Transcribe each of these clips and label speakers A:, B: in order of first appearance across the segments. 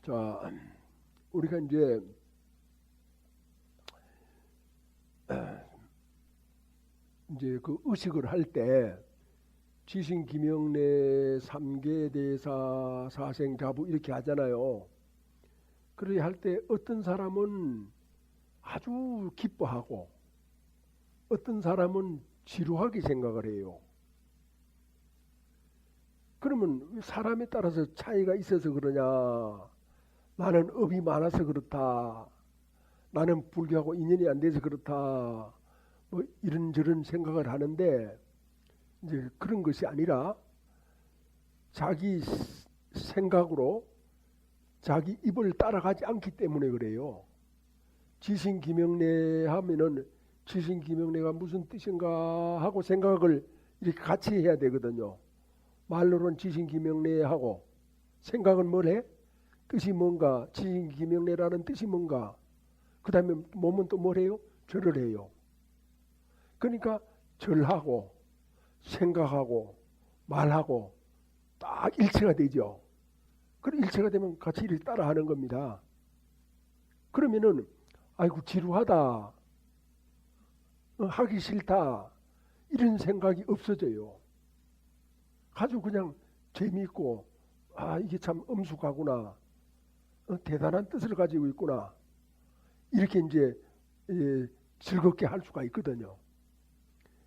A: 자, 우리가 이제 그 의식을 할 때 지신 김영래 삼계 대사 사생자부 이렇게 하잖아요. 그렇게 할 때 어떤 사람은 아주 기뻐하고 어떤 사람은 지루하게 생각을 해요. 그러면 사람에 따라서 차이가 있어서 그러냐? 나는 업이 많아서 그렇다. 나는 불교하고 인연이 안 돼서 그렇다. 뭐 이런저런 생각을 하는데 이제 그런 것이 아니라 자기 생각으로 자기 입을 따라가지 않기 때문에 그래요. 지신기명래 하면은 지신기명래가 무슨 뜻인가 하고 생각을 이렇게 같이 해야 되거든요. 말로는 지신기명래 하고 생각은 뭘 해? 뜻이 뭔가, 지신기명래라는 뜻이 뭔가. 그 다음에 몸은 또 뭘 해요? 절을 해요. 그러니까 절하고 생각하고 말하고 딱 일체가 되죠. 그럼 일체가 되면 같이 이렇게 따라하는 겁니다. 그러면은 아이고 지루하다, 하기 싫다 이런 생각이 없어져요. 아주 그냥 재미있고 이게 참 엄숙하구나, 대단한 뜻을 가지고 있구나 이렇게 이제 즐겁게 할 수가 있거든요.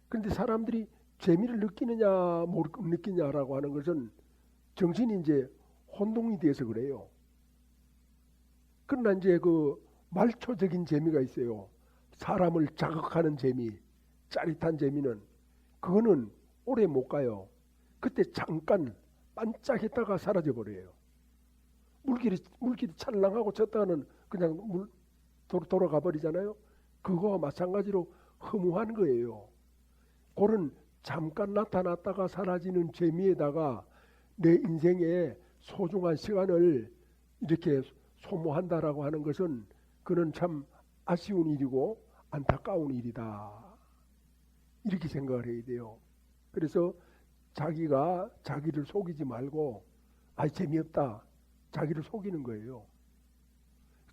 A: 그런데 사람들이 재미를 느끼느냐 못 느끼냐라고 하는 것은 정신이 이제 혼동이 돼서 그래요. 그러나 이제 그 말초적인 재미가 있어요. 사람을 자극하는 재미, 짜릿한 재미는 그거는 오래 못 가요. 그때 잠깐 반짝했다가 사라져 버려요. 물길이 찰랑하고 쳤다가는 그냥 돌아가 버리잖아요. 그거와 마찬가지로 허무한 거예요. 그런 잠깐 나타났다가 사라지는 재미에다가 내 인생의 소중한 시간을 이렇게 소모한다라고 하는 것은 그는 참 아쉬운 일이고 안타까운 일이다. 이렇게 생각을 해야 돼요. 그래서 자기가 자기를 속이지 말고 재미없다. 자기를 속이는 거예요.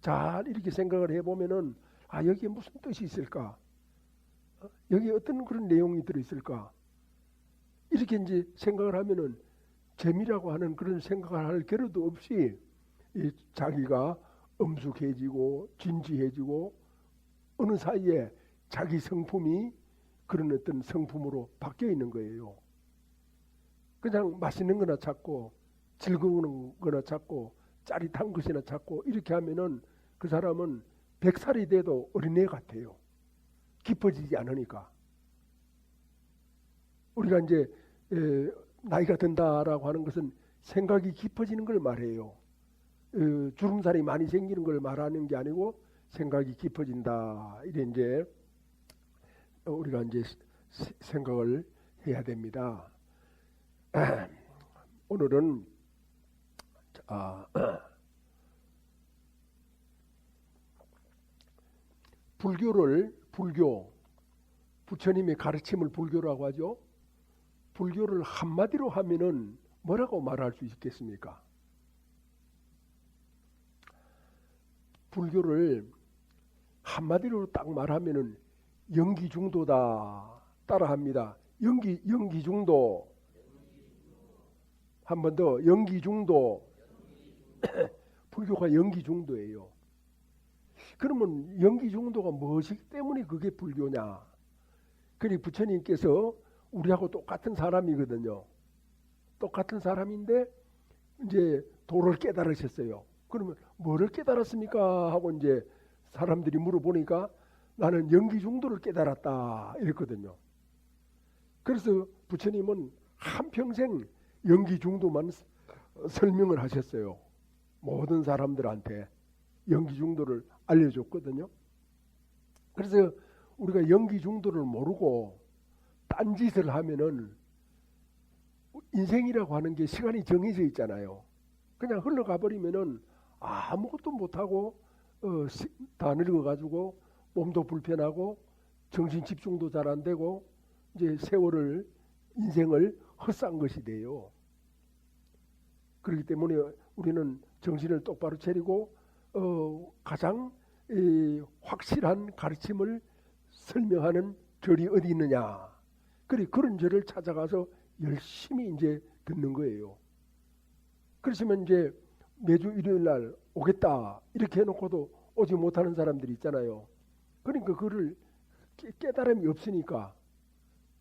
A: 잘 이렇게 생각을 해보면은 여기에 무슨 뜻이 있을까? 여기에 어떤 그런 내용이 들어있을까? 이렇게 이제 생각을 하면은 재미라고 하는 그런 생각을 할 겨를도 없이 자기가 엄숙해지고 진지해지고 어느 사이에 자기 성품이 그런 어떤 성품으로 바뀌어 있는 거예요. 그냥 맛있는 거나 찾고 즐거운 거나 찾고 짜릿한 것이나 찾고 이렇게 하면은 그 사람은 100살이 돼도 어린애 같아요. 깊어지지 않으니까. 우리가 이제 나이가 든다라고 하는 것은 생각이 깊어지는 걸 말해요. 주름살이 많이 생기는 걸 말하는 게 아니고 생각이 깊어진다. 이래 이제 우리가 이제 생각을 해야 됩니다. 오늘은 불교 부처님의 가르침을 불교라고 하죠. 불교를 한마디로 하면은 뭐라고 말할 수 있겠습니까? 불교를 한마디로 딱 말하면은 연기중도다 따라합니다. 연기중도. 한 번 더 연기중도. 불교가 연기중도예요. 그러면 연기중도가 무엇이기 때문에 그게 불교냐? 그리 부처님께서 우리하고 똑같은 사람이거든요. 똑같은 사람인데 이제 도를 깨달으셨어요. 그러면 뭐를 깨달았습니까? 하고 이제 사람들이 물어보니까 나는 연기중도를 깨달았다 이랬거든요. 그래서 부처님은 한평생 연기중도만 설명을 하셨어요. 모든 사람들한테 연기중도를 알려줬거든요. 그래서 우리가 연기중도를 모르고 딴짓을 하면은 인생이라고 하는 게 시간이 정해져 있잖아요. 그냥 흘러가 버리면은 아무것도 못하고 다 늙어가지고 몸도 불편하고 정신 집중도 잘 안 되고 이제 인생을 헛산 것이 돼요. 그렇기 때문에 우리는 정신을 똑바로 차리고 가장 확실한 가르침을 설명하는 절이 어디 있느냐. 그런 절을 찾아가서 열심히 이제 듣는 거예요. 그렇지만 이제 매주 일요일 날 오겠다 이렇게 해놓고도 오지 못하는 사람들이 있잖아요. 그러니까 그를 깨달음이 없으니까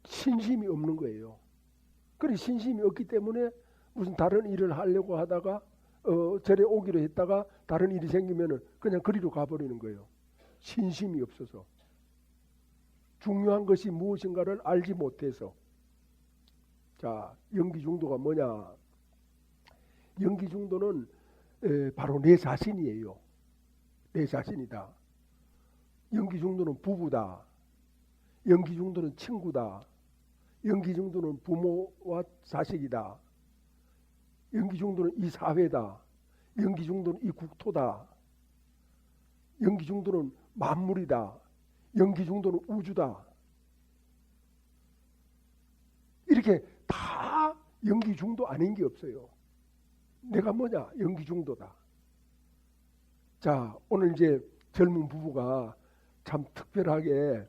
A: 신심이 없는 거예요. 그래 신심이 없기 때문에 무슨 다른 일을 하려고 하다가 절에 오기로 했다가 다른 일이 생기면은 그냥 그리로 가버리는 거예요. 신심이 없어서. 중요한 것이 무엇인가를 알지 못해서. 자, 연기중도가 뭐냐? 연기중도는 바로 내 자신이에요. 내 자신이다. 연기중도는 부부다. 연기중도는 친구다. 연기중도는 부모와 자식이다. 연기중도는 이 사회다. 연기중도는 이 국토다. 연기중도는 만물이다. 연기중도는 우주다. 이렇게 다 연기중도 아닌 게 없어요. 내가 뭐냐? 연기중도다. 자, 오늘 이제 젊은 부부가 참 특별하게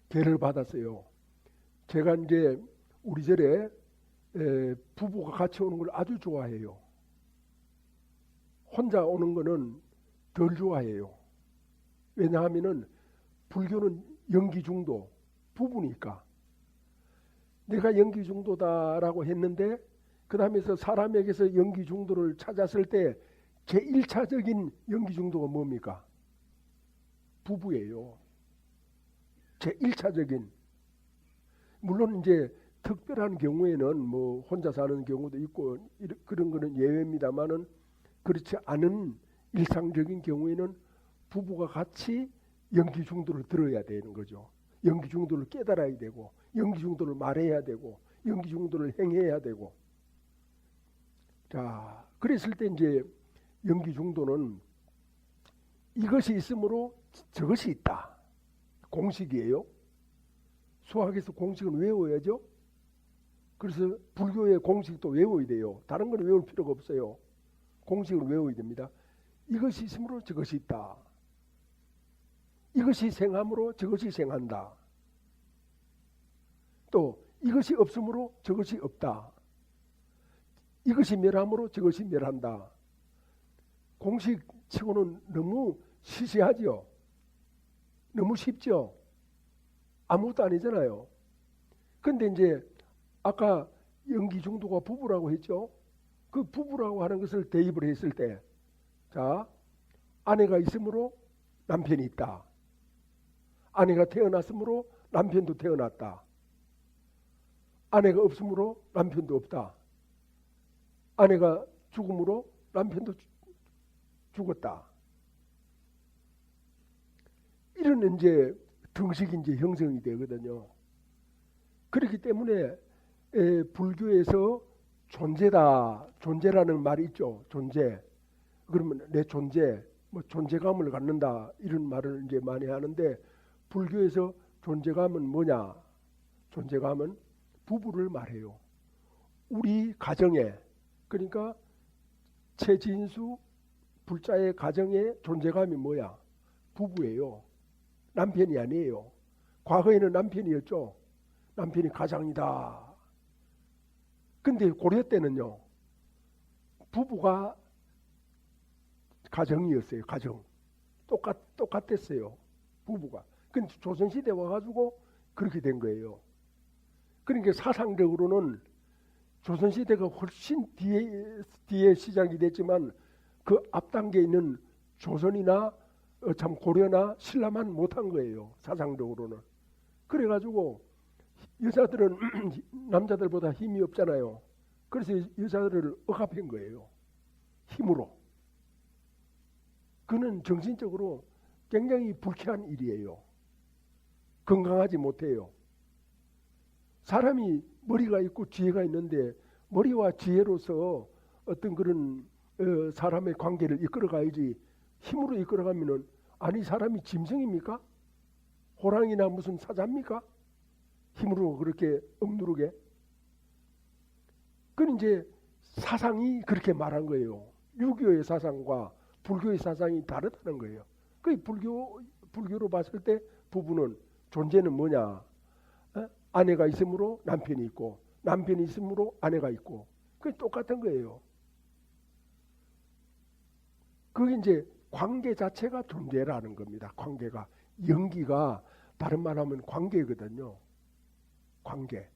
A: 계를 받았어요. 제가 이제 우리 절에 부부가 같이 오는 걸 아주 좋아해요. 혼자 오는 거는 덜 좋아해요. 왜냐하면은 불교는 연기중도, 부부니까. 내가 연기중도다라고 했는데 그 다음에서 사람에게서 연기중도를 찾았을 때 제1차적인 연기중도가 뭡니까? 부부예요. 제1차적인. 물론 이제 특별한 경우에는 뭐 혼자 사는 경우도 있고 그런 거는 예외입니다만은 그렇지 않은 일상적인 경우에는 부부가 같이 연기중도를 들어야 되는 거죠. 연기중도를 깨달아야 되고 연기중도를 말해야 되고 연기중도를 행해야 되고. 자, 그랬을 때 이제 연기중도는 이것이 있으므로 저것이 있다. 공식이에요. 수학에서 공식은 외워야죠. 그래서 불교의 공식도 외워야 돼요. 다른 건 외울 필요가 없어요. 공식을 외워야 됩니다. 이것이 있으므로 저것이 있다. 이것이 생함으로 저것이 생한다. 또 이것이 없으므로 저것이 없다. 이것이 멸함으로 저것이 멸한다. 공식치고는 너무 시시하죠. 너무 쉽죠. 아무것도 아니잖아요. 근데 이제 아까 연기중도가 부부라고 했죠. 그 부부라고 하는 것을 대입을 했을 때, 자, 아내가 있으므로 남편이 있다. 아내가 태어났으므로 남편도 태어났다. 아내가 없으므로 남편도 없다. 아내가 죽음으로 남편도 죽었다. 이런 이제 등식이 이제 형성이 되거든요. 그렇기 때문에 불교에서 존재다, 존재라는 말이 있죠. 존재. 그러면 내 존재, 뭐 존재감을 갖는다 이런 말을 이제 많이 하는데 불교에서 존재감은 뭐냐? 존재감은 부부를 말해요. 우리 가정에, 그러니까 최진수 불자의 가정의 존재감이 뭐야? 부부예요. 남편이 아니에요. 과거에는 남편이었죠. 남편이 가장이다. 근데 고려 때는요, 부부가 가정이었어요. 가정. 똑같았어요. 부부가. 근데 조선시대 와가지고 그렇게 된 거예요. 그러니까 사상적으로는 조선시대가 훨씬 뒤에 시작이 됐지만 그 앞단계에 있는 조선이나 참 고려나 신라만 못한 거예요. 사상적으로는. 그래가지고 여자들은 남자들보다 힘이 없잖아요. 그래서 여자들을 억압한 거예요. 힘으로. 그는 정신적으로 굉장히 불쾌한 일이에요. 건강하지 못해요. 사람이 머리가 있고 지혜가 있는데 머리와 지혜로서 어떤 그런 사람의 관계를 이끌어가야지 힘으로 이끌어가면은 아니 사람이 짐승입니까? 호랑이나 무슨 사자입니까? 힘으로 그렇게 억누르게. 그건 이제 사상이 그렇게 말한 거예요. 유교의 사상과 불교의 사상이 다르다는 거예요. 그 불교로 봤을 때 부부는 존재는 뭐냐? 아내가 있으므로 남편이 있고 남편이 있으므로 아내가 있고 그게 똑같은 거예요. 그게 이제 관계 자체가 존재라는 겁니다. 관계가 연기가 다른 말하면 관계거든요. 관계.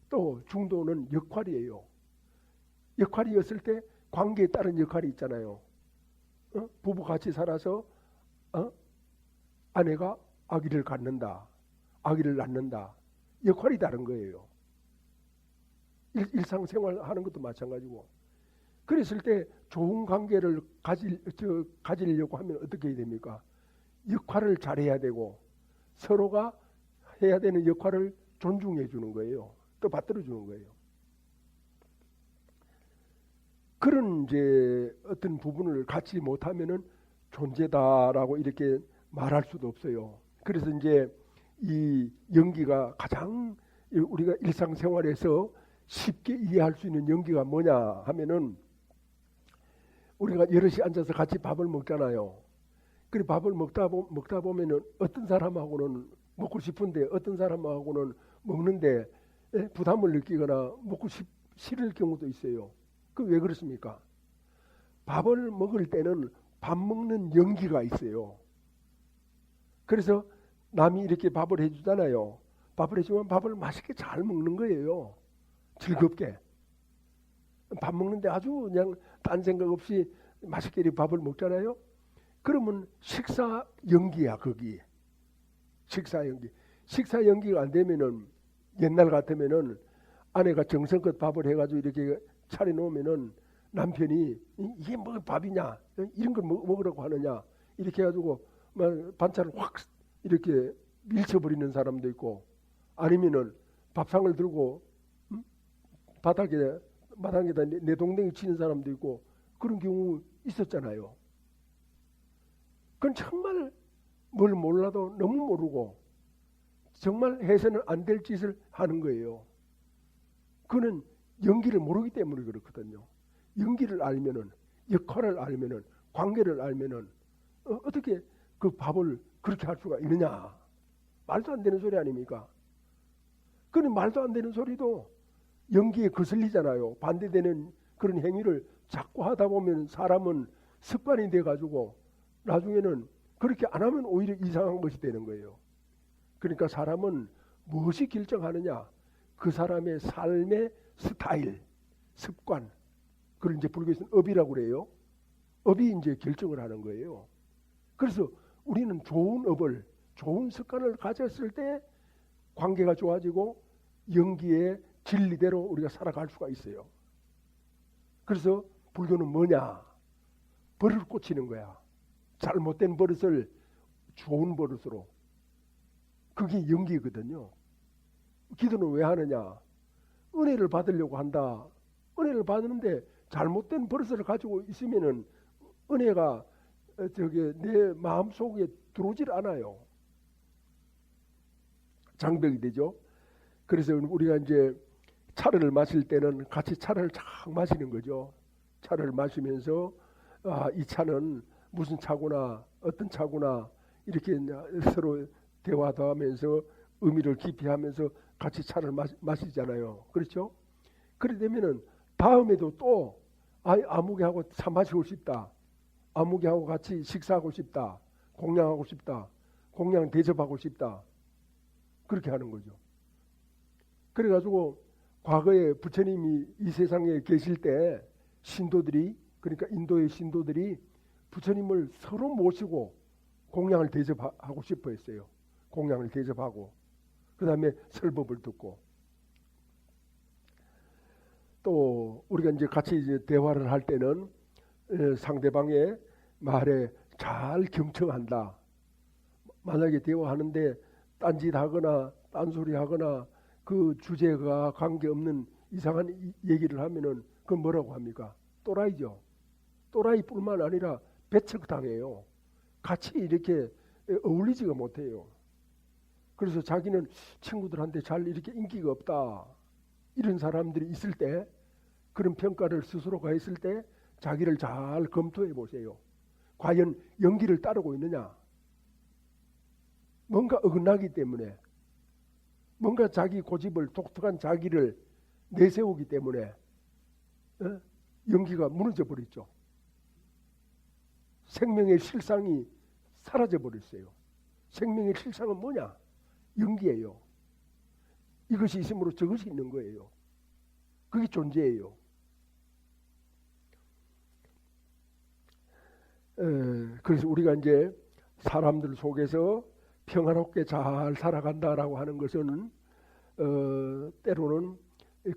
A: 또 중도는 역할이에요. 역할이었을 때 관계에 따른 역할이 있잖아요. 부부 같이 살아서 아내가 아기를 갖는다. 아기를 낳는다. 역할이 다른 거예요. 일상생활 하는 것도 마찬가지고. 그랬을 때 좋은 관계를 가지려고 하면 어떻게 해야 됩니까? 역할을 잘해야 되고 서로가 해야 되는 역할을 존중해 주는 거예요. 또 받들어 주는 거예요. 그런 이제 어떤 부분을 갖지 못하면은 존재다라고 이렇게 말할 수도 없어요. 그래서 이제 이 연기가 가장 우리가 일상생활에서 쉽게 이해할 수 있는 연기가 뭐냐 하면은 우리가 여럿이 앉아서 같이 밥을 먹잖아요. 그리고 밥을 먹다 보면은 어떤 사람하고는 먹고 싶은데 어떤 사람하고는 먹는데 부담을 느끼거나 먹고 싫을 경우도 있어요. 그 왜 그렇습니까? 밥을 먹을 때는 밥 먹는 연기가 있어요. 그래서 남이 이렇게 밥을 해주잖아요. 밥을 해주면 밥을 맛있게 잘 먹는 거예요. 즐겁게. 밥 먹는데 아주 그냥 딴 생각 없이 맛있게 이렇게 밥을 먹잖아요. 그러면 식사 연기야, 거기. 식사 연기. 식사 연기가 안 되면은 옛날 같으면은 아내가 정성껏 밥을 해가지고 이렇게 차려놓으면은 남편이 이게 뭐 밥이냐, 이런 걸 먹으라고 하느냐, 이렇게 해가지고 반찬을 확 이렇게 밀쳐버리는 사람도 있고, 아니면은 밥상을 들고 마당에다 내동댕이 치는 사람도 있고 그런 경우 있었잖아요. 그건 정말 뭘 몰라도 너무 모르고 정말 해서는 안 될 짓을 하는 거예요. 그는 연기를 모르기 때문에 그렇거든요. 연기를 알면은, 역할을 알면은, 관계를 알면은 어떻게 그 밥을 그렇게 할 수가 있느냐? 말도 안 되는 소리 아닙니까? 그런데 말도 안 되는 소리도 연기에 거슬리잖아요. 반대되는 그런 행위를 자꾸 하다 보면 사람은 습관이 돼가지고 나중에는 그렇게 안 하면 오히려 이상한 것이 되는 거예요. 그러니까 사람은 무엇이 결정하느냐? 그 사람의 삶의 스타일, 습관. 그걸 이제 불교에서는 업이라고 그래요. 업이 이제 결정을 하는 거예요. 그래서 우리는 좋은 업을, 좋은 습관을 가졌을 때 관계가 좋아지고 연기의 진리대로 우리가 살아갈 수가 있어요. 그래서 불교는 뭐냐? 버릇을 고치는 거야. 잘못된 버릇을 좋은 버릇으로. 그게 연기거든요. 기도는 왜 하느냐? 은혜를 받으려고 한다. 은혜를 받는데 잘못된 버릇을 가지고 있으면은 은혜가 내 마음속에 들어오질 않아요. 장벽이 되죠. 그래서 우리가 이제 차를 마실 때는 같이 차를 쫙 마시는 거죠. 차를 마시면서 이 차는 무슨 차구나, 어떤 차구나 이렇게 서로 대화도 하면서 의미를 깊이 하면서 같이 차를 마시잖아요. 그렇죠? 그래 되면은 다음에도 또 아무개하고 차 마시고 싶다. 아무개하고 같이 식사하고 싶다. 공양하고 싶다. 공양 대접하고 싶다. 그렇게 하는 거죠. 그래가지고 과거에 부처님이 이 세상에 계실 때 신도들이, 그러니까 인도의 신도들이 부처님을 서로 모시고 공양을 대접하고 싶어 했어요. 공양을 대접하고 그 다음에 설법을 듣고 또 우리가 이제 같이 이제 대화를 할 때는 상대방의 말에 잘 경청한다. 만약에 대화하는데 딴짓하거나 딴소리 하거나 그 주제가 관계없는 이상한 얘기를 하면은 그건 뭐라고 합니까? 또라이죠. 또라이뿐만 아니라 배척당해요. 같이 이렇게 어울리지가 못해요. 그래서 자기는 친구들한테 잘 이렇게 인기가 없다. 이런 사람들이 있을 때 그런 평가를 스스로가 했을 때 자기를 잘 검토해 보세요. 과연 연기를 따르고 있느냐? 뭔가 어긋나기 때문에, 뭔가 자기 고집을, 독특한 자기를 내세우기 때문에 연기가 무너져 버렸죠. 생명의 실상이 사라져 버렸어요. 생명의 실상은 뭐냐? 연기예요. 이것이 있으므로 저것이 있는 거예요. 그게 존재예요. 그래서 우리가 이제 사람들 속에서 평화롭게 잘 살아간다라고 하는 것은 때로는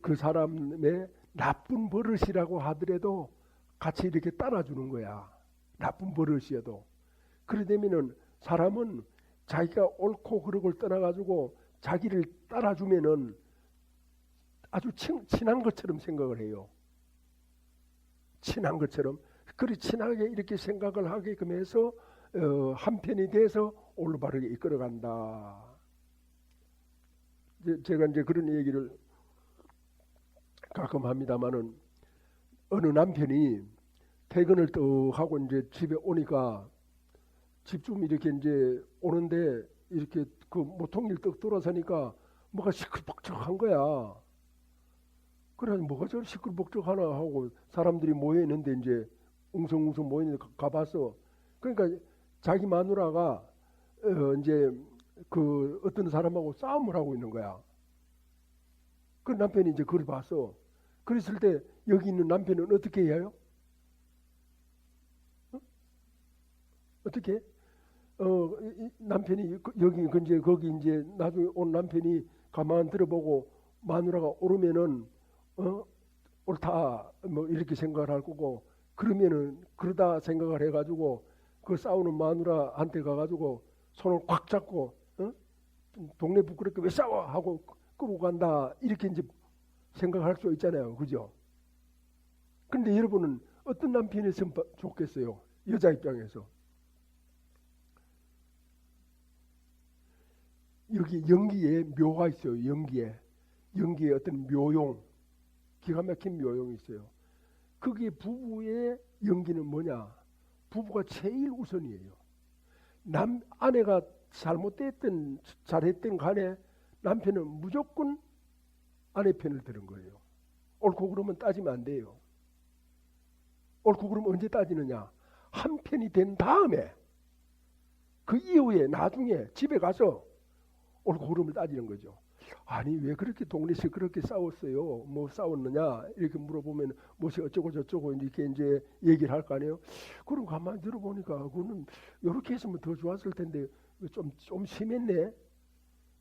A: 그 사람의 나쁜 버릇이라고 하더라도 같이 이렇게 따라주는 거야. 나쁜 버릇이어도. 그러되면은 사람은 자기가 옳고 그르고를 떠나가지고 자기를 따라주면은 아주 친한 것처럼 생각을 해요. 친한 것처럼. 그리 친하게 이렇게 생각을 하게끔 해서 한편이 돼서 올바르게 이끌어간다. 제가 이제 그런 얘기를 가끔 합니다만은 어느 남편이 퇴근을 떡 하고 이제 집에 오니까 집좀 이렇게 이제 오는데 이렇게 그 모퉁이를 떡 돌아서니까 뭐가 시끌벅적한 거야. 그래 뭐가 저리 시끌벅적하나 하고 사람들이 모여 있는데 이제 웅성웅성 모여 있는데 가봤어. 그러니까 자기 마누라가 이제 그 어떤 사람하고 싸움을 하고 있는 거야. 그 남편이 이제 그걸 봤어. 그랬을 때 여기 있는 남편은 어떻게 해요? 어떻게? 남편이 여기 이제 거기 이제 나중에 온 남편이 가만 들어보고 마누라가 오르면은 옳다 뭐 이렇게 생각을 할 거고 그러면은 그러다 생각을 해가지고 그 싸우는 마누라한테 가가지고 손을 꽉 잡고 동네 부끄럽게 왜 싸워 하고 끌고 간다 이렇게 이제 생각할 수 있잖아요, 그죠? 근데 여러분은 어떤 남편이었으면 좋겠어요, 여자 입장에서? 여기 연기에 묘가 있어요. 연기에 어떤 묘용, 기가 막힌 묘용이 있어요. 그게 부부의 연기는 뭐냐? 부부가 제일 우선이에요. 아내가 잘못됐든 잘했든 간에 남편은 무조건 아내 편을 들은 거예요. 옳고 그러면 따지면 안 돼요. 옳고 그러면 언제 따지느냐? 한 편이 된 다음에 그 이후에 나중에 집에 가서 옳고 그름을 따지는 거죠. 아니 왜 그렇게 동네에서 그렇게 싸웠어요? 뭐 싸웠느냐? 이렇게 물어보면 뭐시 어쩌고 저쩌고 이렇게 이제 얘기를 할 거 아니에요. 그럼 가만히 들어보니까 그거는 이렇게 했으면 더 좋았을 텐데 좀 심했네.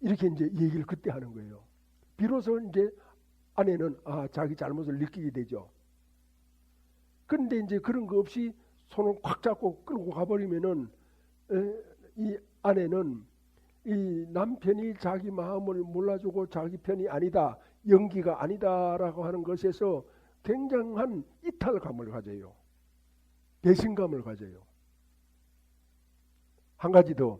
A: 이렇게 이제 얘기를 그때 하는 거예요. 비로소 이제 아내는 자기 잘못을 느끼게 되죠. 그런데 이제 그런 거 없이 손을 꽉 잡고 끌고 가버리면은 이 아내는 이 남편이 자기 마음을 몰라주고 자기 편이 아니다, 연기가 아니다라고 하는 것에서 굉장한 이탈감을 가져요. 배신감을 가져요. 한 가지 더.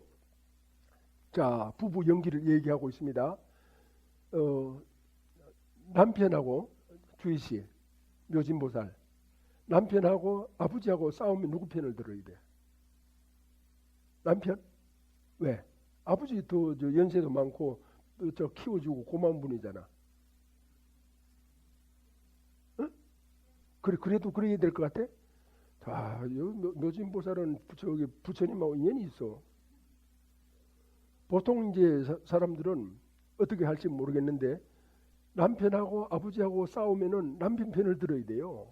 A: 자, 부부 연기를 얘기하고 있습니다. 남편하고 주희씨, 묘진보살, 남편하고 아버지하고 싸우면 누구 편을 들어야 돼? 남편? 왜? 아버지 더 연세도 많고 저 키워주고 고마운 분이잖아. 응? 그래도 그래야 될 것 같아? 자, 묘진보살은 저기 부처님하고 인연이 있어. 보통 이제 사람들은 어떻게 할지 모르겠는데 남편하고 아버지하고 싸우면은 남편 편을 들어야 돼요.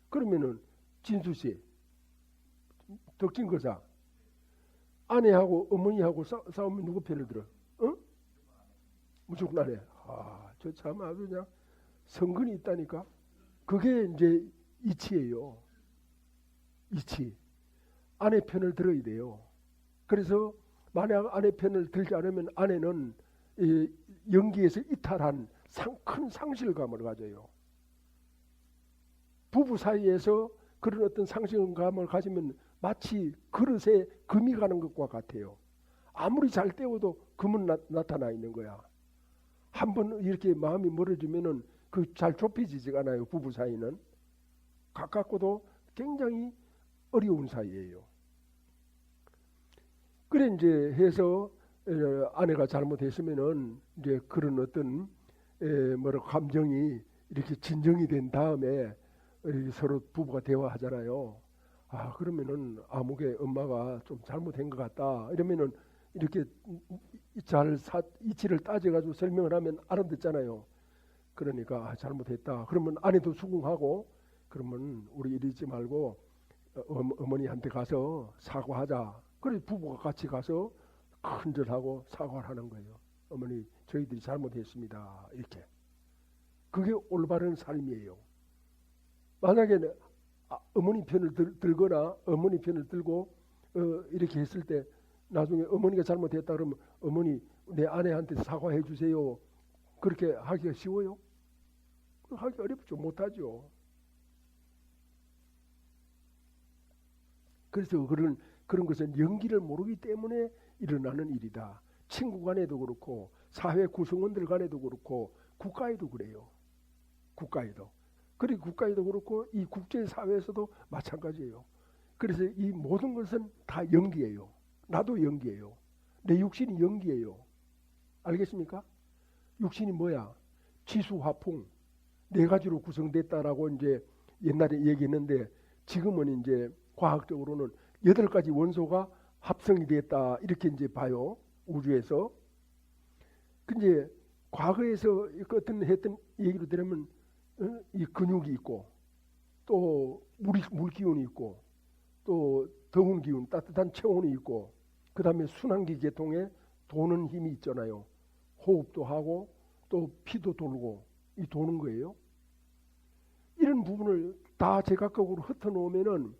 A: 그러면은 진수 씨, 덕진거사, 아내하고 어머니하고 싸우면 누구 편을 들어? 어? 무조건 아내. 저 참 아주 그냥 성근이 있다니까. 그게 이제 이치예요. 이치. 아내 편을 들어야 돼요. 그래서 만약 아내 편을 들지 않으면 아내는 이 연기에서 이탈한 큰 상실감을 가져요. 부부 사이에서 그런 어떤 상실감을 가지면 마치 그릇에 금이 가는 것과 같아요. 아무리 잘 때워도 금은 나타나 있는 거야. 한번 이렇게 마음이 멀어지면은 그 잘 좁혀지지가 않아요. 부부 사이는 가깝고도 굉장히 어려운 사이예요. 그래 이제 해서 아내가 잘못했으면은 이제 그런 어떤 뭐라 감정이 이렇게 진정이 된 다음에 서로 부부가 대화하잖아요. 아 그러면은 아무개 엄마가 좀 잘못한 것 같다 이러면은 이렇게 잘 이치를 따져가지고 설명을 하면 알아듣잖아요. 그러니까 아, 잘못했다. 그러면 아내도 수긍하고 그러면 우리 이러지 말고 어머니한테 가서 사과하자. 그래 부부가 같이 가서 큰절하고 사과를 하는 거예요. 어머니 저희들이 잘못했습니다. 이렇게. 그게 올바른 삶이에요. 만약에 어머니 편을 들거나 어머니 편을 들고 이렇게 했을 때 나중에 어머니가 잘못했다 그러면 어머니 내 아내한테 사과해 주세요. 그렇게 하기가 쉬워요? 하기 어렵죠. 못하죠. 그래서 그런 것은 연기를 모르기 때문에 일어나는 일이다. 친구 간에도 그렇고 사회 구성원들 간에도 그렇고 국가에도 그래요. 국가에도. 그리고 국가에도 그렇고 이 국제사회에서도 마찬가지예요. 그래서 이 모든 것은 다 연기예요. 나도 연기예요. 내 육신이 연기예요. 알겠습니까? 육신이 뭐야? 지수화풍 네 가지로 구성됐다라고 이제 옛날에 얘기했는데 지금은 이제 과학적으로는 8가지 원소가 합성이 됐다 이렇게 이제 봐요. 우주에서. 근데 과거에서 어떤 했던 얘기로 들으면 이 근육이 있고 또 물기운이 있고 또 더운 기운 따뜻한 체온이 있고 그 다음에 순환기 계통에 도는 힘이 있잖아요. 호흡도 하고 또 피도 돌고 이 도는 거예요. 이런 부분을 다 제각각으로 흩어놓으면은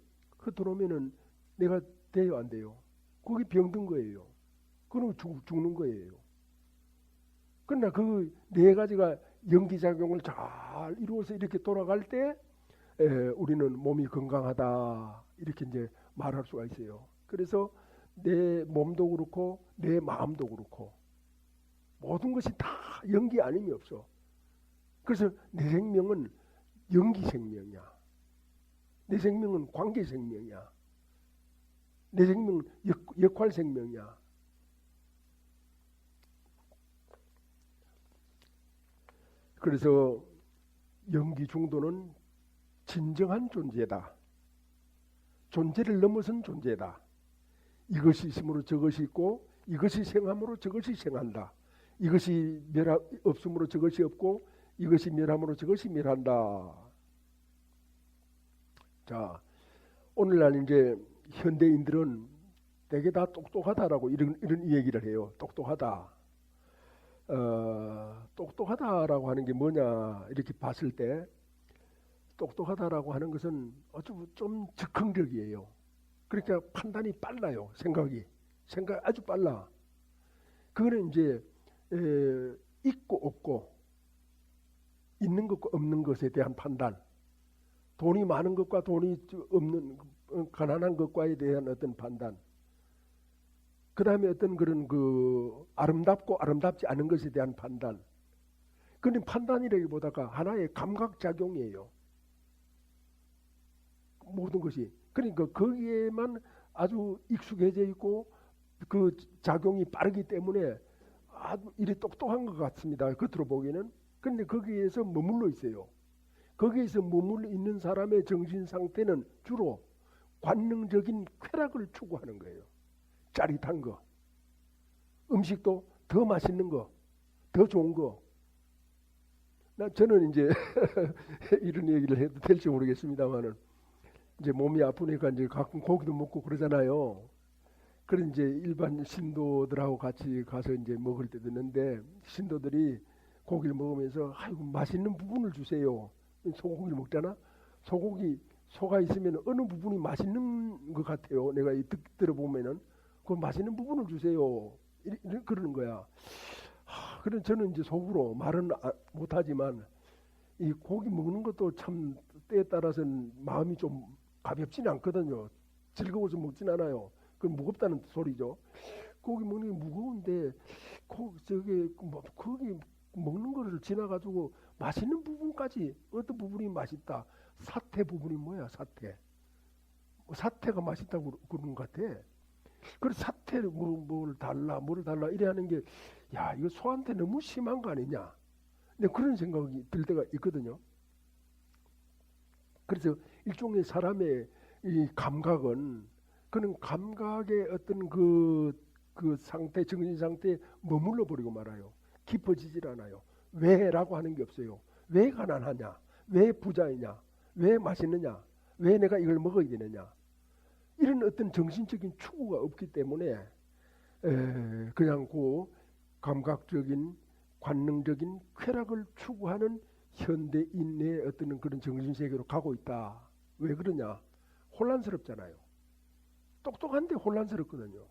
A: 내가 돼요 안 돼요? 그게 병든 거예요. 그럼 죽는 거예요. 그러나 그 4가지가 연기작용을 잘 이루어서 이렇게 돌아갈 때 우리는 몸이 건강하다 이렇게 이제 말할 수가 있어요. 그래서 내 몸도 그렇고 내 마음도 그렇고 모든 것이 다 연기 아님이 없어. 그래서 내 생명은 연기 생명이야. 내 생명은 관계 생명이야. 내 생명은 역할 생명이야. 그래서 연기 중도는 진정한 존재다. 존재를 넘어선 존재다. 이것이 있으므로 저것이 있고 이것이 생함으로 저것이 생한다. 이것이 없으므로 저것이 없고 이것이 멸함으로 저것이 멸한다. 자, 오늘날 이제 현대인들은 되게 다 똑똑하다라고 이런 얘기를 해요. 똑똑하다. 똑똑하다라고 하는 게 뭐냐 이렇게 봤을 때 똑똑하다라고 하는 것은 아주 좀 즉흥적이에요. 그러니까 판단이 빨라요. 생각이 아주 빨라. 그거는 이제 있고 없고 있는 것과 없는 것에 대한 판단, 돈이 많은 것과 돈이 없는 가난한 것과에 대한 어떤 판단, 그 다음에 어떤 그런 그 아름답고 아름답지 않은 것에 대한 판단. 그런데 판단이라기보다가 하나의 감각작용이에요. 모든 것이. 그러니까 거기에만 아주 익숙해져 있고 그 작용이 빠르기 때문에 아주 이리 똑똑한 것 같습니다. 겉으로 보기에는. 그런데 거기에서 머물러 있어요. 거기에서 머물러 있는 사람의 정신 상태는 주로 관능적인 쾌락을 추구하는 거예요. 짜릿한 거, 음식도 더 맛있는 거, 더 좋은 거. 저는 이제 이런 얘기를 해도 될지 모르겠습니다만은 이제 몸이 아프니까 이제 가끔 고기도 먹고 그러잖아요. 그런 이제 일반 신도들하고 같이 가서 이제 먹을 때도 있는데 신도들이 고기를 먹으면서 아이고 맛있는 부분을 주세요. 소고기를 먹잖아. 소가 있으면 어느 부분이 맛있는 것 같아요. 내가 들어보면은 그 맛있는 부분을 주세요. 그러는 거야. 그런 저는 이제 속으로 말은 못하지만 이 고기 먹는 것도 참 때에 따라서는 마음이 좀 가볍지는 않거든요. 즐거워서 먹진 않아요. 그건 무겁다는 소리죠. 고기 먹는 게 무거운데 거기 먹는 거를 지나가지고 맛있는 부분까지 어떤 부분이 맛있다. 사태 부분이 뭐야? 사태. 사태가 맛있다고 그러는 것 같아. 그래서 사태를 뭘 달라 이래 하는 게, 야, 이거 소한테 너무 심한 거 아니냐. 근데 그런 생각이 들 때가 있거든요. 그래서 일종의 사람의 이 감각은, 그는 감각의 어떤 그 상태, 정신 상태에 머물러 버리고 말아요. 깊어지질 않아요. 왜라고 하는 게 없어요. 왜 가난하냐? 왜 부자이냐? 왜 맛있느냐? 왜 내가 이걸 먹어야 되느냐? 이런 어떤 정신적인 추구가 없기 때문에 그냥 그 감각적인 관능적인 쾌락을 추구하는 현대인의 어떤 그런 정신세계로 가고 있다. 왜 그러냐? 혼란스럽잖아요. 똑똑한데 혼란스럽거든요.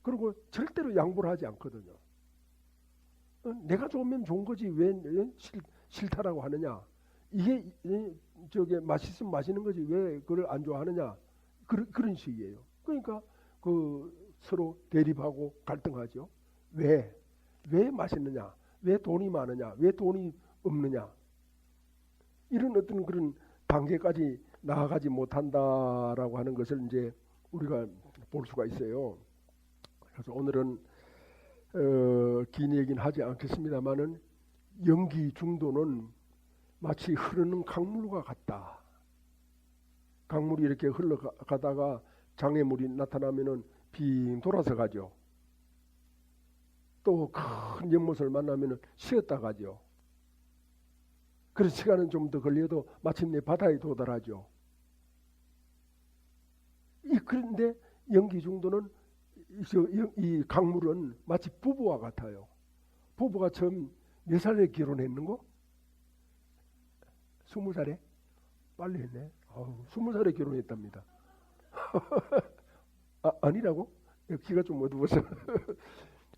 A: 그리고 절대로 양보를 하지 않거든요. 내가 좋으면 좋은 거지 왜 싫다라고 하느냐? 이게 저게 맛있으면 맛있는 거지 왜 그걸 안 좋아하느냐? 그런 식이에요. 그러니까 서로 대립하고 갈등하죠. 왜 맛있느냐? 왜 돈이 많으냐? 왜 돈이 없느냐? 이런 어떤 그런 단계까지 나아가지 못한다라고 하는 것을 이제 우리가 볼 수가 있어요. 그래서 오늘은 긴 얘기는 하지 않겠습니다만은 연기 중도는 마치 흐르는 강물과 같다. 강물이 이렇게 흘러가다가 장애물이 나타나면은 빙 돌아서 가죠. 또 큰 연못을 만나면은 쉬었다 가죠. 그래서 시간은 좀 더 걸려도 마침내 바다에 도달하죠. 그런데 연기 중도는 이 강물은 마치 부부와 같아요. 부부가 처음 몇 살에 결혼했는고? 20살에? 빨리 했네. 20살에 결혼했답니다. 아니라고? 귀가 좀 어두워서.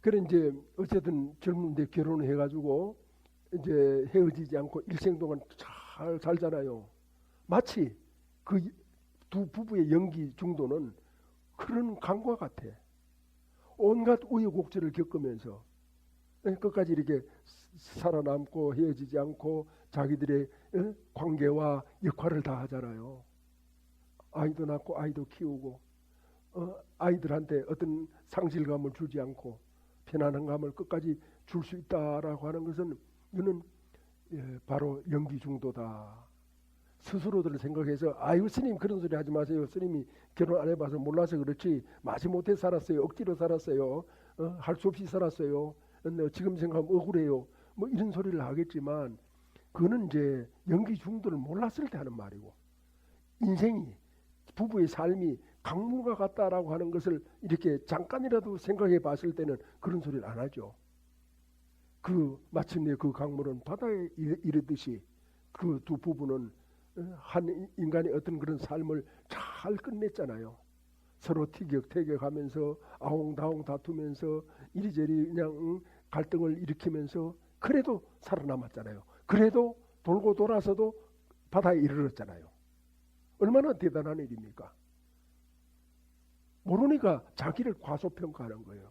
A: 그래 이제 어쨌든 젊은데 결혼을 해가지고 이제 헤어지지 않고 일생 동안 잘 살잖아요. 마치 그 두 부부의 연기 중도는 그런 강과 같아. 온갖 우여곡절을 겪으면서 끝까지 이렇게 살아남고 헤어지지 않고 자기들의 관계와 역할을 다 하잖아요. 아이도 낳고 아이도 키우고 아이들한테 어떤 상실감을 주지 않고 편안함을 끝까지 줄 수 있다라고 하는 것은 이는 바로 연기 중도다. 스스로들 생각해서 아유 스님 그런 소리 하지 마세요. 스님이 결혼 안 해봐서 몰라서 그렇지 마지못해 살았어요. 억지로 살았어요. 할 수 없이 살았어요. 지금 생각하면 억울해요. 뭐 이런 소리를 하겠지만 그거는 이제 연기 중도를 몰랐을 때 하는 말이고, 인생이 부부의 삶이 강물과 같다라고 하는 것을 이렇게 잠깐이라도 생각해 봤을 때는 그런 소리를 안 하죠. 마침내 그 강물은 바다에 이르듯이 그 두 부부는 한 인간의 어떤 그런 삶을 잘 끝냈잖아요. 서로 티격태격하면서 아웅다웅 다투면서 이리저리 그냥 갈등을 일으키면서 그래도 살아남았잖아요. 그래도 돌고 돌아서도 바다에 이르렀잖아요. 얼마나 대단한 일입니까? 모르니까 자기를 과소평가하는 거예요.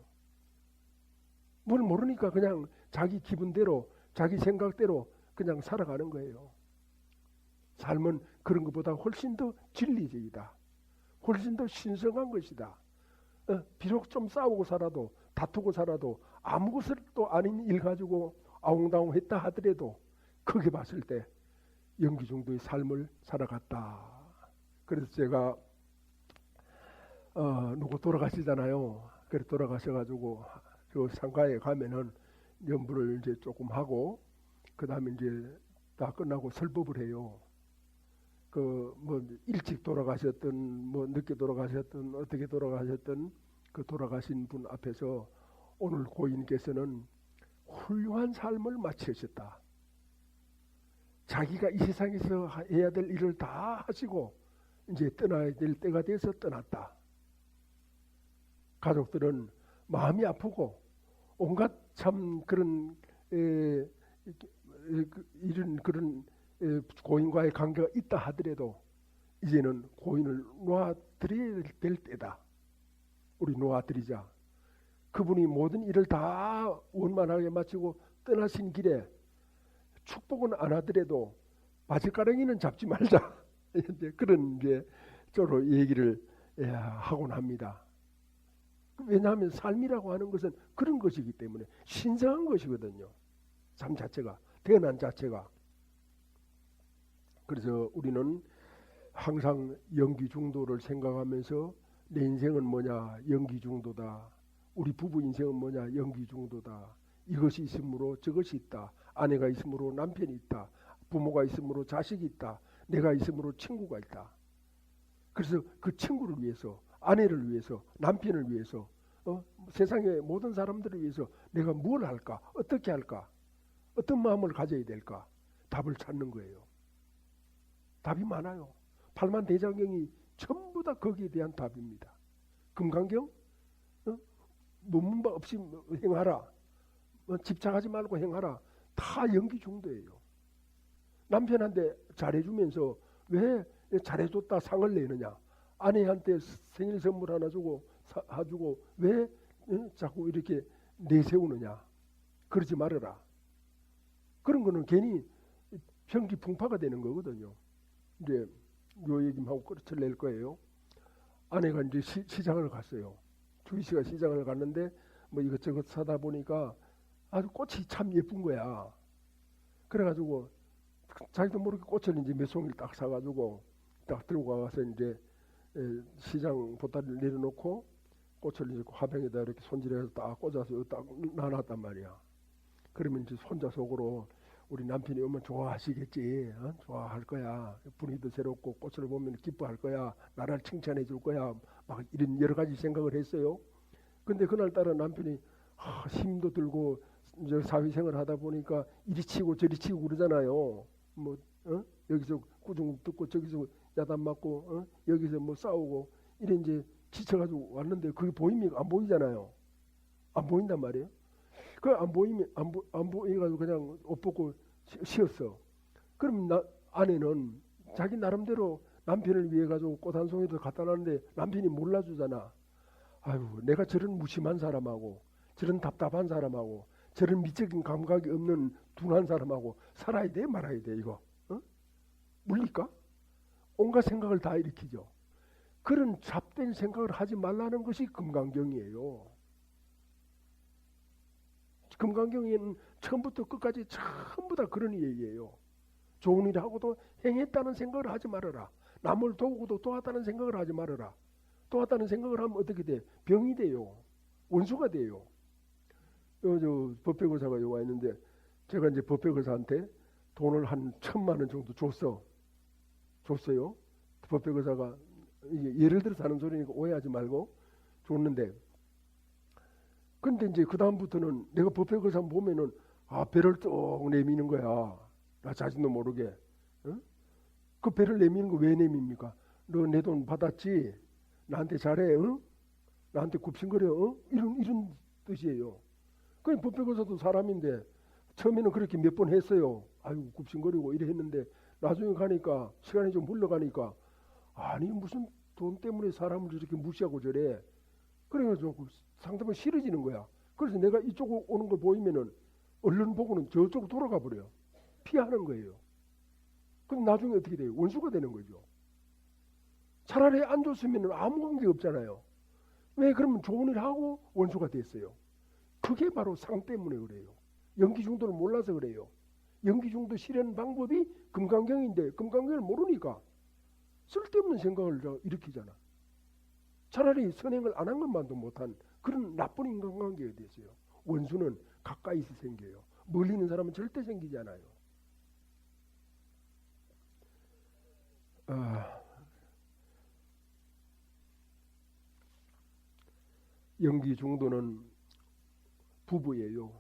A: 뭘 모르니까 그냥 자기 기분대로 자기 생각대로 그냥 살아가는 거예요. 삶은 그런 것보다 훨씬 더 진리적이다. 훨씬 더 신성한 것이다. 비록 좀 싸우고 살아도 다투고 살아도 아무것도 아닌 일 가지고 아웅다웅 했다 하더라도 크게 봤을 때 연기 정도의 삶을 살아갔다. 그래서 제가 누구 돌아가시잖아요. 그래 돌아가셔가지고 저 상가에 가면은 연부를 이제 조금 하고 그 다음에 이제 다 끝나고 설법을 해요. 뭐 일찍 돌아가셨던 뭐 늦게 돌아가셨던 어떻게 돌아가셨던 그 돌아가신 분 앞에서 오늘 고인께서는 훌륭한 삶을 마치셨다. 자기가 이 세상에서 해야 될 일을 다 하시고 이제 떠나야 될 때가 돼서 떠났다. 가족들은 마음이 아프고 온갖 참 그런 이런 그런 고인과의 관계가 있다 하더라도 이제는 고인을 놓아드려야 될 때다. 우리 놓아드리자. 그분이 모든 일을 다 원만하게 마치고 떠나신 길에 축복은 안 하더라도 바지가랑이는 잡지 말자. 이제 그런 이제 저로 얘기를 하곤 합니다. 왜냐하면 삶이라고 하는 것은 그런 것이기 때문에 신성한 것이거든요. 삶 자체가, 태어난 자체가. 그래서 우리는 항상 연기 중도를 생각하면서 내 인생은 뭐냐? 연기 중도다. 우리 부부 인생은 뭐냐? 연기 중도다. 이것이 있으므로 저것이 있다. 아내가 있으므로 남편이 있다. 부모가 있으므로 자식이 있다. 내가 있으므로 친구가 있다. 그래서 그 친구를 위해서, 아내를 위해서, 남편을 위해서, 세상의 모든 사람들을 위해서 내가 뭘 할까? 어떻게 할까? 어떤 마음을 가져야 될까? 답을 찾는 거예요. 답이 많아요. 팔만대장경이 전부 다 거기에 대한 답입니다. 금강경 문문바 없이 행하라. 집착하지 말고 행하라. 다 연기 중도예요. 남편한테 잘해주면서 왜 잘해줬다 상을 내느냐? 아내한테 생일 선물 하나 사주고 왜 자꾸 이렇게 내세우느냐? 그러지 말아라. 그런 거는 괜히 편기풍파가 되는 거거든요. 이제 요 얘기만 하고 끝을 낼 거예요. 아내가 이제 시장을 갔어요. 주희 씨가 시장을 갔는데 뭐 이것저것 사다 보니까 아주 꽃이 참 예쁜 거야. 그래가지고 자기도 모르게 꽃을 이제 몇 송이를 딱 사가지고 딱 들고 가서 이제 시장 보따리를 내려놓고 꽃을 이제 화병에다 이렇게 손질해서 딱 꽂아서 딱 놔놨단 말이야. 그러면 이제 손자 속으로 우리 남편이 오면 좋아하시겠지. 좋아할 거야. 분위기도 새롭고 꽃을 보면 기뻐할 거야. 나를 칭찬해 줄 거야. 막 이런 여러 가지 생각을 했어요. 근데 그날따라 남편이 힘도 들고 이제 사회생활 하다 보니까 이리 치고 저리 치고 그러잖아요. 뭐 여기서 꾸중 듣고 저기서 야단 맞고 여기서 뭐 싸우고 이래 이제 지쳐가지고 왔는데 그게 보입니까? 안 보이잖아요. 안 보인단 말이에요. 그 안 보이면 안 보이가지고 그냥 옷 벗고 쉬었어. 그럼 아내는 자기 나름대로 남편을 위해 가지고 꽃 한 송이도 갖다 놨는데 남편이 몰라주잖아. 아유, 내가 저런 무심한 사람하고 저런 답답한 사람하고 저런 미적인 감각이 없는 둔한 사람하고 살아야 돼 말아야 돼 이거? 물릴까? 온갖 생각을 다 일으키죠. 그런 잡된 생각을 하지 말라는 것이 금강경이에요. 금강경에는 처음부터 끝까지 전부 다 그런 얘기예요. 좋은 일 하고도 행했다는 생각을 하지 말아라. 남을 도우고도 도왔다는 생각을 하지 말아라. 도왔다는 생각을 하면 어떻게 돼? 병이 돼요. 원수가 돼요. 저 법백의사가 와 있는데 제가 이제 법백의사한테 돈을 한 1,000만 원 정도 줬어요. 법백의사가 이게 예를 들어서 하는 소리니까 오해하지 말고 줬는데 근데 이제 그 다음부터는 내가 법회의사 보면은 배를 쭉 내미는 거야. 나 자신도 모르게. 그 배를 내미는 거 왜 내밉니까? 너 내 돈 받았지? 나한테 잘해? 나한테 굽신거려? 이런 뜻이에요. 그 법회의사도 사람인데 처음에는 그렇게 몇 번 했어요. 아유 굽신거리고 이래 했는데 나중에 가니까 시간이 좀 흘러가니까 아니 무슨 돈 때문에 사람을 이렇게 무시하고 저래. 그래가지고 상대방이 싫어지는 거야. 그래서 내가 이쪽 오는 걸 보이면은 얼른 보고는 저쪽으로 돌아가 버려요. 피하는 거예요. 그럼 나중에 어떻게 돼요? 원수가 되는 거죠. 차라리 안 줬으면 아무 관계 없잖아요. 왜 그러면 좋은 일 하고 원수가 됐어요. 그게 바로 상 때문에 그래요. 연기 중도를 몰라서 그래요. 연기 중도 실현 방법이 금강경인데 금강경을 모르니까 쓸데없는 생각을 일으키잖아. 차라리 선행을 안 한 것만도 못한 그런 나쁜 인간관계가 됐어요. 원수는 가까이서 생겨요. 멀리 있는 사람은 절대 생기지 않아요. 연기 중도는 부부예요.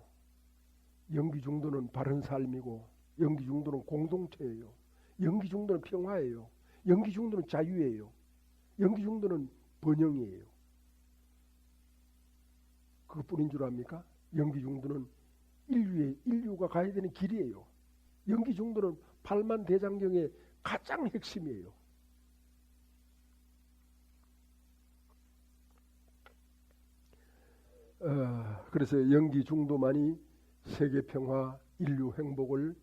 A: 연기 중도는 바른 삶이고 연기 중도는 공동체예요. 연기 중도는 평화예요. 연기 중도는 자유예요. 연기 중도는 번영이에요. 그것뿐인 줄 압니까? 연기 중도는 인류가 가야 되는 길이에요. 연기 중도는 팔만대장경의 가장 핵심이에요. 그래서 연기 중도만이 세계 평화, 인류 행복을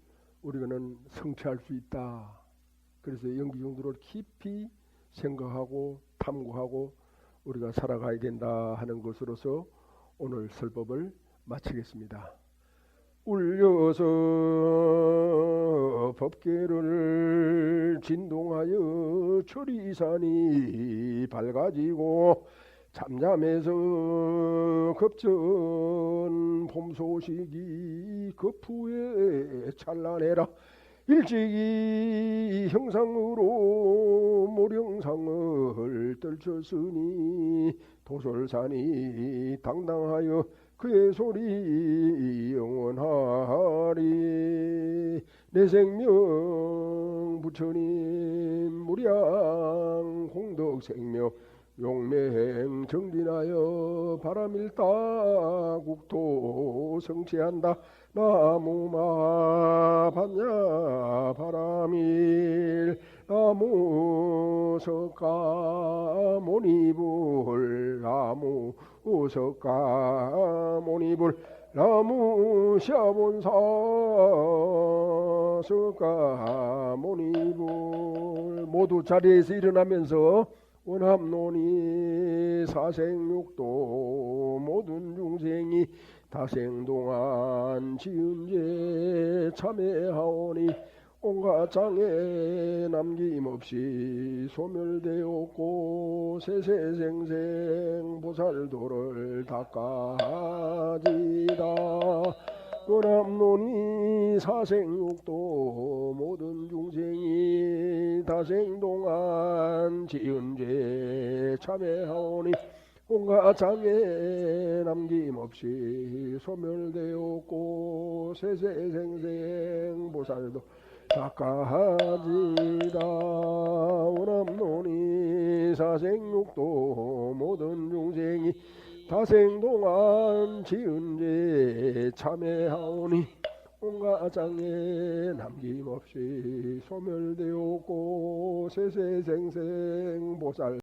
A: 우리는 성취할 수 있다. 그래서 영기정도를 깊이 생각하고 탐구하고 우리가 살아가야 된다 하는 것으로서 오늘 설법을 마치겠습니다. 울려서 법계를 진동하여 초리산이 밝아지고 잠잠해서 급전 봄 소식이 급후에 찬란해라. 일찍이 형상으로 모령상을 떨쳤으니 도솔산이 당당하여 그의 소리 영원하리. 내 생명 부처님 무량 공덕 생명 용맹 정진하여 바람일다 국토 성취한다. 나무마 반야 바람일 나무 석가 모니불 나무 석가 모니불 나무 샤본사 석가 모니불. 모두 자리에서 일어나면서 원합노니 사생육도 모든 중생이 다생동안 지은죄 참회하오니 온갖 장애 남김없이 소멸되었고 세세생생 보살도를 닦아지다. 원합노니 사생육도 모든 중생이 다생동안 지은죄 참회하오니 온갖 장애 남김없이 소멸되었고 세세생생 보살도 닦아지다. 원합노니 사생육도 모든 중생이 다생동안 지은죄 참회하오니 온갖 장애 남김없이 소멸되었고 세세생생 보살